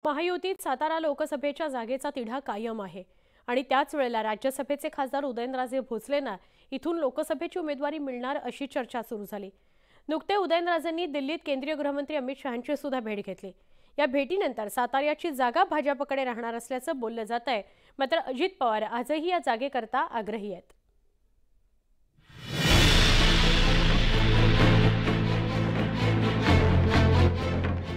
महायुतीत सातारा लोकसभेच्या जागेचा तिढा कायम आहे आणि त्याच वेळेला राज्यसभेचे खासदार उदयनराजे भोसलेंना इथून लोकसभेची उमेदवारी मिळणार अशी चर्चा सुरू झाली। नुकते उदयनराजेंनी दिल्लीत केंद्रीय गृहमंत्री अमित शहांची सुद्धा भेट घेतली। या भेटीनंतर साताऱ्याची जागा भाजपकडे राहणार असल्याचं बोललं जात आहे। मात्र अजित पवार आजही या जागेकरता आग्रही आहेत।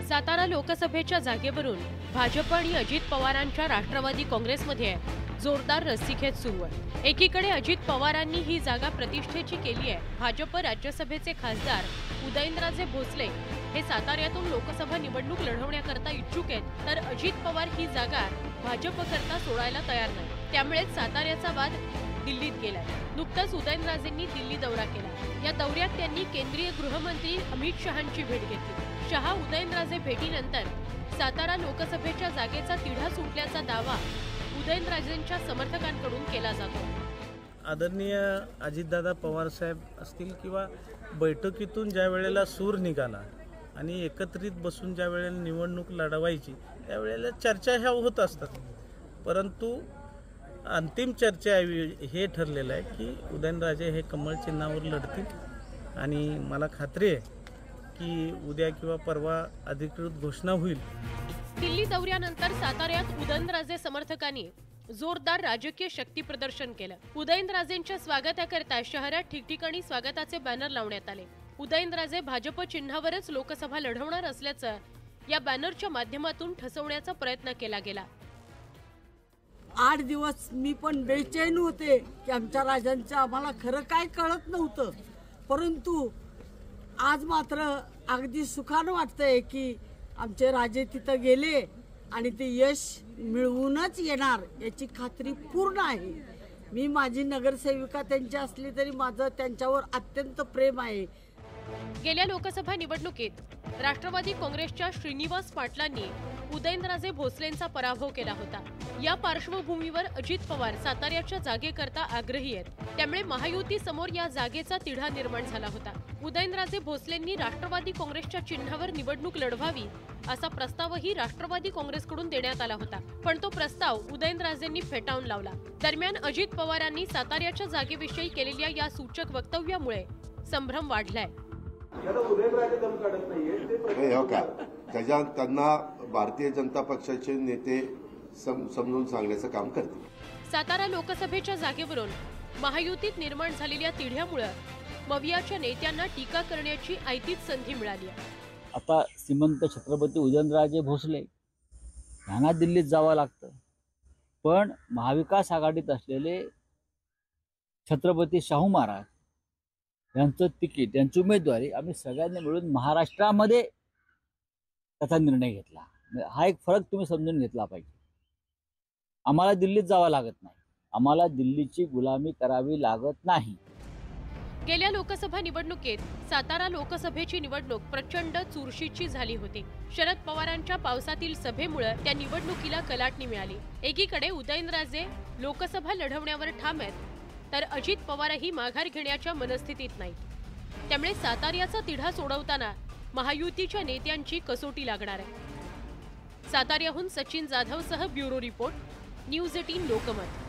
सातारा लोकसभेच्या जागेवरून भाजप आणि अजित पवारांच्या राष्ट्रवादी काँग्रेसमध्ये जोरदार रस्सीखेच सुरू आहे। एकीकडे अजित पवारांनी ही जागा प्रतिष्ठेची केली आहे। भाजप राज्यसभेचे खासदार उदयनराजे भोसले हे साताऱ्यातून लोकसभा निवडणूक लढवण्याकरता इच्छुक आहेत, तर अजित पवार ही जागा भाजपकरता सोडायला तयार नाही। त्यामुळेच साताऱ्याचा वाद दिल्लीत गेलाय। नुकताच उदयनराजेंनी दिल्ली दौरा केला। या दौऱ्यात त्यांनी केंद्रीय गृहमंत्री अमित शहांची भेट घेतली। शहा उदयनराजे भेटीनंतर सातारा लोकसभेच्या जागेचा तिढा सुटल्याचा दावा उदयनराजेंच्या समर्थकांकडून केला जातो। आदरणीय अजितदादा पवार साहेब असतील किंवा बैठकीतून ज्या वेळेला सूर निघाला आणि एकत्रित बसून ज्या वेळेला निवडणूक लढवायची त्यावेळेला चर्चा ह्या होत असतात, परंतु अंतिम चर्चा हे ठरलेलं आहे की उदयनराजे हे कमळ चिन्हावर लढतील आणि मला खात्री आहे की उद्या किंवा परवा अधिकृत घोषणा होईल। दिल्ली दौऱ्यानंतर साताऱ्यात उदयनराजे समर्थकांनी जोरदार राजकीय शक्ती प्रदर्शन केलं। उदयनराजेंच्या स्वागताकरता शहरात ठिकठिकाणी स्वागताचे बॅनर लावण्यात आले। उदयनराजे भाजप चिन्हावरच लोकसभा लढवणार असल्याचं या बॅनरच्या माध्यमातून ठसवण्याचा प्रयत्न केला गेला। 8 दिवस मी पण बेचैन होते की आमच्या राजांचं आम्हाला खरं काय कळत नव्हतं, परंतु आज मात्र अगदी सुखानं वाटतंय की आमचे राजे तिथं गेले आणि ते यश मिळवूनच येणार याची खात्री पूर्ण आहे। मी माझी नगरसेविका त्यांची असली तरी माझं त्यांच्यावर अत्यंत प्रेम आहे। गेल्या लोकसभा निवडणुकीत राष्ट्रवादी काँग्रेसच्या श्रीनिवास पाटलांनी उदयनराजे भोसलेंचा पराभव केला होता। या पार्श्वभूमीवर अजित पवार साताऱ्याच्या जागेकरता आग्रही आहेत। त्यामुळे महायुती समोर या जागेचा तिढा निर्माण झाला होता। उदयनराजे भोसलेंनी राष्ट्रवादी काँग्रेसच्या चिन्हावर निवडणूक लढवावी असा प्रस्तावही राष्ट्रवादी काँग्रेसकडून देण्यात आला होता, पण तो प्रस्ताव उदयनराजेंनी फेटाळून लावला। दरम्यान अजित पवारांनी साताऱ्याच्या जागेविषयी केलेल्या या सूचक वक्तव्यामुळे संभ्रम वाढलाय। त्यांना भारतीय जनता पक्षाचे नेते समजून सांगण्याचं काम करतील। सातारा लोकसभेच्या जागेवरून महायुतीत निर्माण झालेल्या तिढ्यामुळे मवियाच्या नेत्यांना टीका करण्याची ऐतीच संधी मिळाली आहे। आता श्रीमंत छत्रपती उदयनराजे भोसले यांना दिल्लीत जावं लागतं, पण महाविकास आघाडीत असलेले छत्रपती शाहू महाराज यांचं तिकीट, यांची उमेदवारी आम्ही सगळ्यांनी मिळून महाराष्ट्रामध्ये त्याचा निर्णय घेतला। हा एक फरक तुम्ही समजून घेतला पाहिजे। आम्हाला दिल्लीत जावं लागत नाही, आम्हाला दिल्लीची गुलामी करावी लागत नाही। गेल्या लोकसभा निवडणुकीत सातारा लोकसभेची निवडणूक प्रचंड चुरशीची झाली होती। शरद पवारांच्या पावसातील सभेमुळे त्या निवडणुकीला कलाटणी मिळाली। एकीकडे उदयनराजे लोकसभा लढवण्यावर ठाम आहेत, तर अजित पवारही माघार घेण्याच्या मनस्थितीत नाहीत। त्यामुळे साताऱ्याचा तिढा सोडवताना महायुतीच्या नेत्यांची कसोटी लागणार आहे। साताऱ्याहून सचिन जाधवसह ब्युरो रिपोर्ट, न्यूज 18 लोकमत।